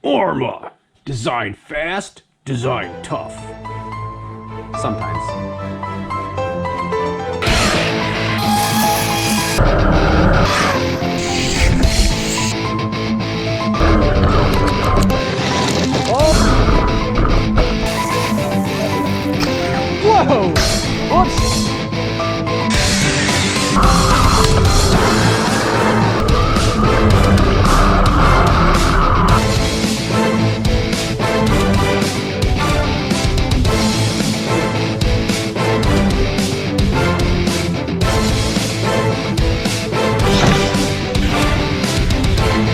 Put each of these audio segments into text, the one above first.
Orma! Design fast, design tough. Sometimes. Whoa! Whoops!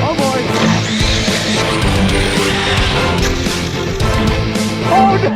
Oh boy! Oh no!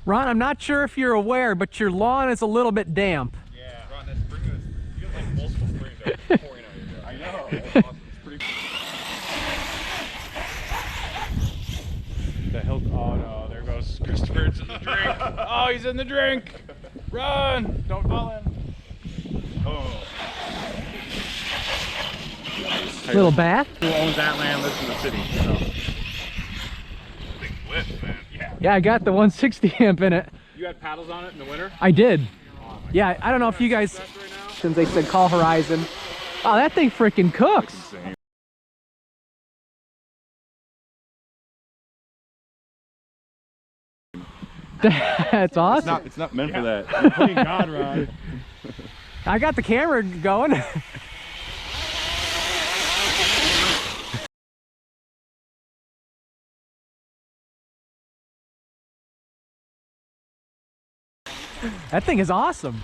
Ron, I'm not sure if you're aware, but your lawn is a little bit damp. Yeah. Ron, that spring is, you have like multiple springs that are pouring out here. I know. That's awesome. It's pretty cool. The hill. Oh no, there goes Christopher. It's in the drink. Oh, he's in the drink. Run! Don't fall in. Oh. Little bath? Who owns that land lives in the city. So. Big lift, man. Yeah. Yeah, I got the 160 amp in it. You had paddles on it in the winter? I did. Yeah, I don't know if you guys, since they said call Horizon. Oh, that thing freaking cooks. Insane. That's awesome. It's not meant for that. You're playing God, Ron. I got the camera going. That thing is awesome.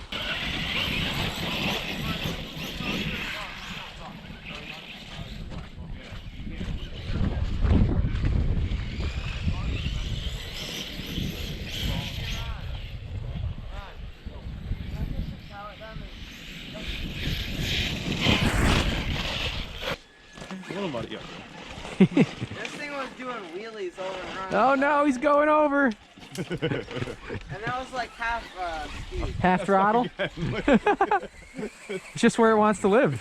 This thing was doing wheelies over and around. Oh no, he's going over. And that was like half speed. Half throttle. It's just where it wants to live.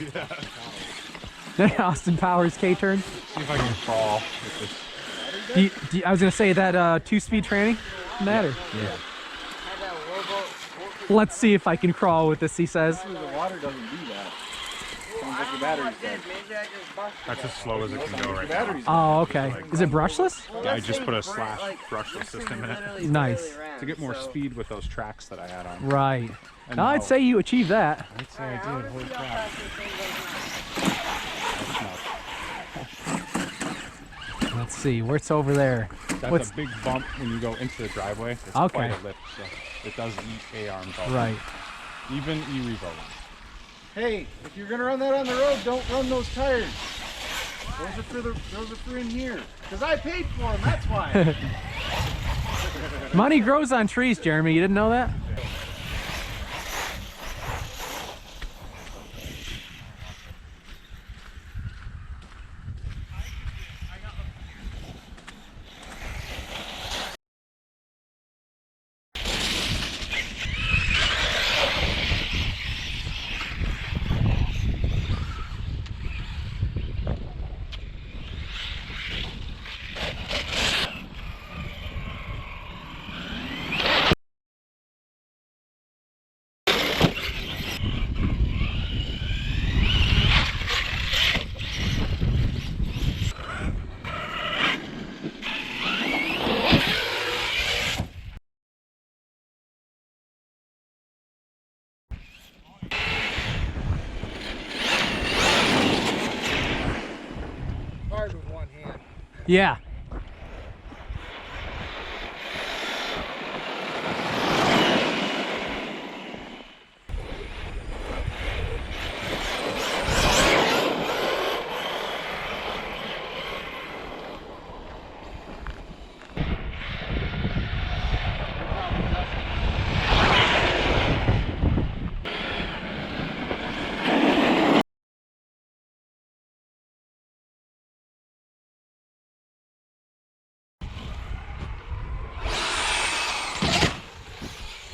Austin Powers K-turn. See if I can crawl with this. I was gonna say that 2-speed tranny matter. Yeah. Had that rowboat. Let's see if I can crawl with this, he says. The water doesn't do that. I don't know what did. Maybe I just busted That's it. as slow as it can go right now. Oh, okay. Is it brushless? Yeah, I just put a slash brushless system in it Literally Nice. barely ran, to get more so- speed with those tracks that I had on. Right. And No, I'd now- say you achieved that. I'd say I How did. would Holy you see how crap. fast this thing goes now? Let's see. What's over there? That's What's a big bump when you go into the driveway. It's Okay. quite a lift, so it does eat A-arms also. right? Even E-Revo. Hey, if you're gonna run that on the road, don't run those tires. Those are for in here. Cause I paid for them. That's why. Money grows on trees, Jeremy. You didn't know that? Hard with one hand. Yeah.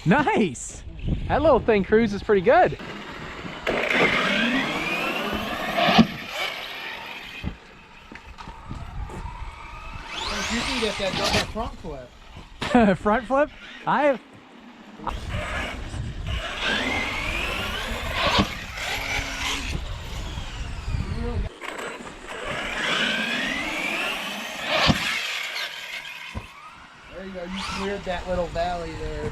Nice. That little thing cruises pretty good. You can get that double front flip. Front flip? I have. There you go, you cleared that little valley there.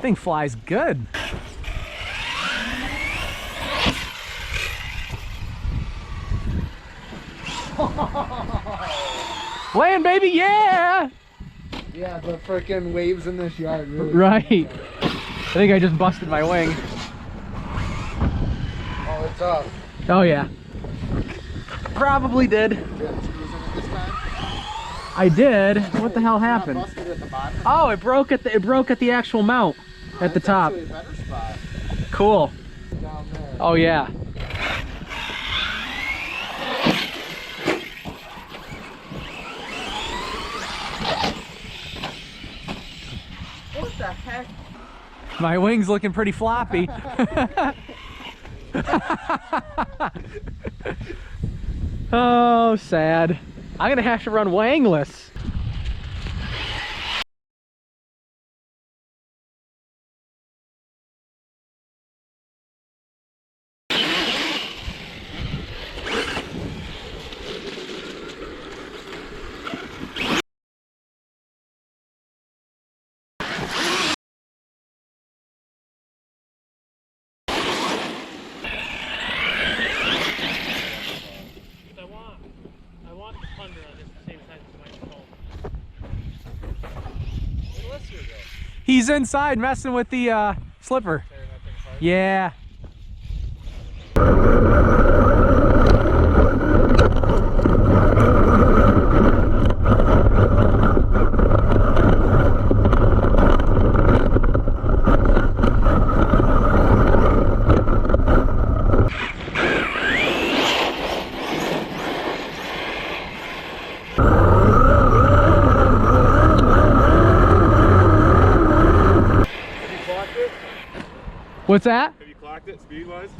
Thing flies good. Land, baby, yeah! Yeah, the freaking waves in this yard really. Right. I think I just busted my wing. Oh, it's up. Oh yeah. Probably did. Yeah, it's cruising at this time. I did. What the hell happened? Not busted at the bottom. Oh, it broke at the actual mount at the That's top. actually a better spot Cool. down there. Oh yeah. What the heck? My wing's looking pretty floppy. Oh, sad. I'm gonna have to run wangless. I want the thunder on this the same size as my phone. Where'd Lester go? He's inside messing with the slipper. Tearing that thing apart? Yeah. What's that? Have you clocked it speed-wise?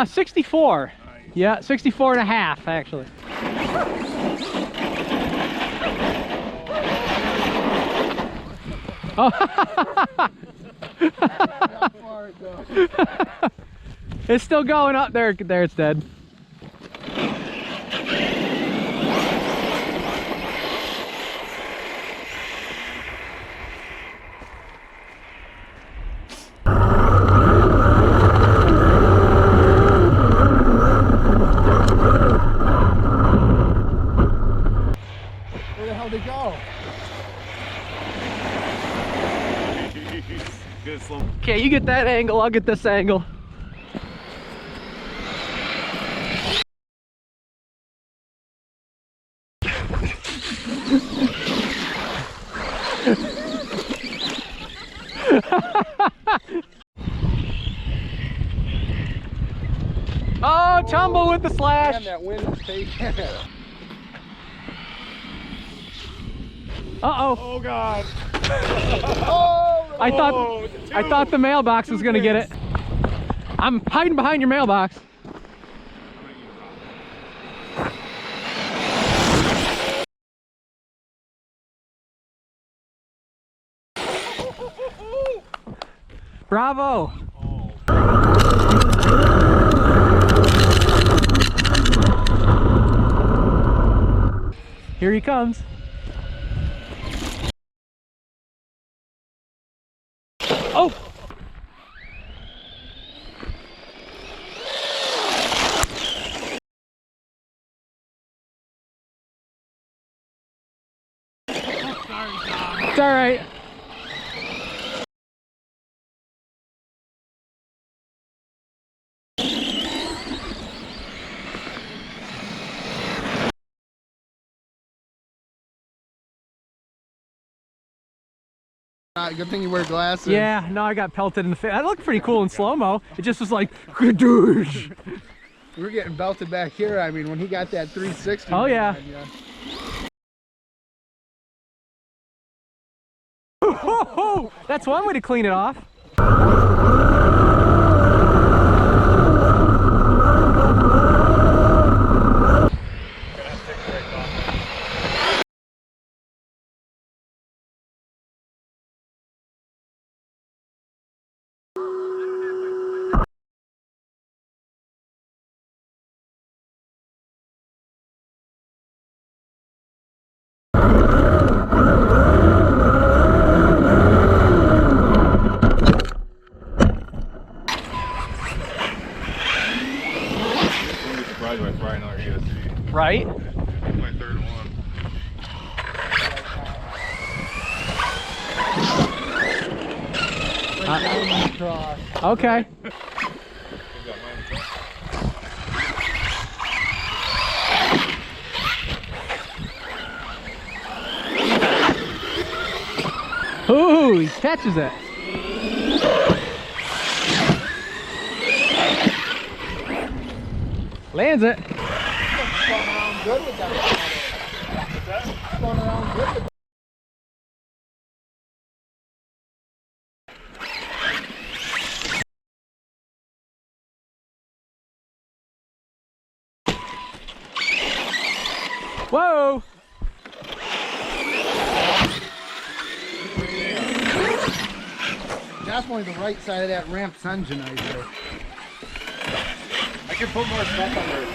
64. Nice. Yeah, 64 and a half actually. Oh. It's still going up there. There, it's dead. Where the hell did they go? Good slow. Okay, you get that angle, I'll get this angle. Oh, tumble with the slash. Damn, that wind is taking it. Uh-oh. Oh God. I thought the mailbox was gonna get it. I'm hiding behind your mailbox. Bravo. Here he comes. Oh! It's all right. Good thing you wear glasses. Yeah, no, I got pelted in the face. That looked pretty cool in slow-mo. It just was like, kadoosh. We were getting belted back here. I mean, when he got that 360. Oh, yeah. Man, yeah. That's one way to clean it off. Right? My third one. Okay. Ooh, he catches it. Lands it. Good with that. Going around good with Whoa! definitely the right side of that ramp's engine, I do. I can put more stuff on there too.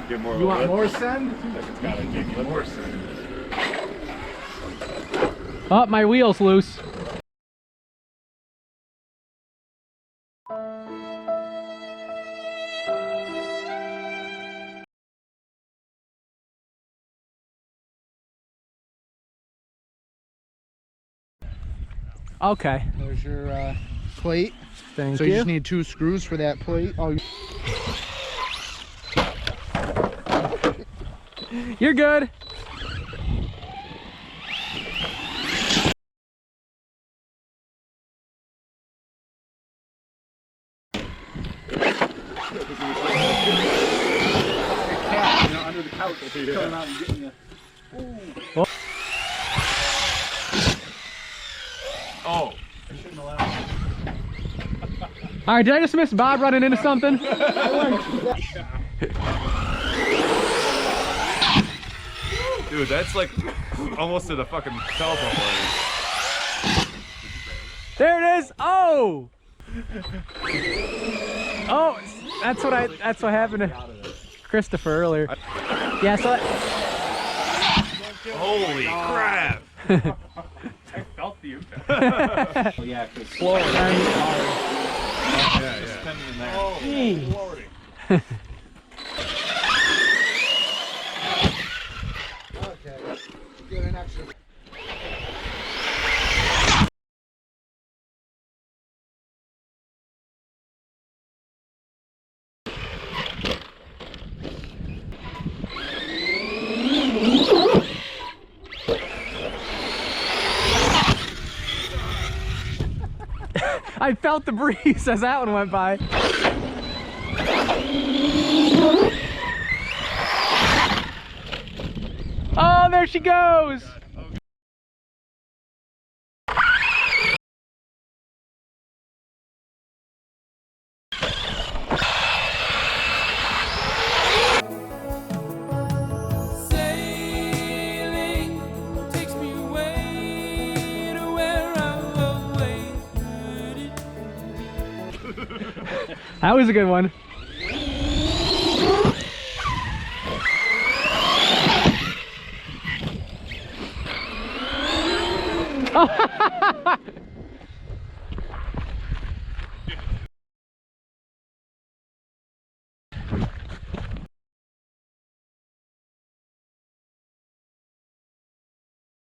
Get more. You want more send? Seems like it's gotta give you more send. Oh, my wheel's loose. Okay. There's your plate. Thank So you. you just need 2 screws for that plate. Oh, You're good. Under the couch. Coming out and getting you. Oh. Oh. I shouldn't allow. All right, did I just miss Bob running into something? Dude, that's like almost to the fucking telephone wire. There it is. Oh. Oh, that's what happened to Christopher earlier. Yeah, so Holy crap! I felt the impact. Oh, yeah, because okay. Get an extra. I felt the breeze as that one went by. Oh, there she goes. That was a good one.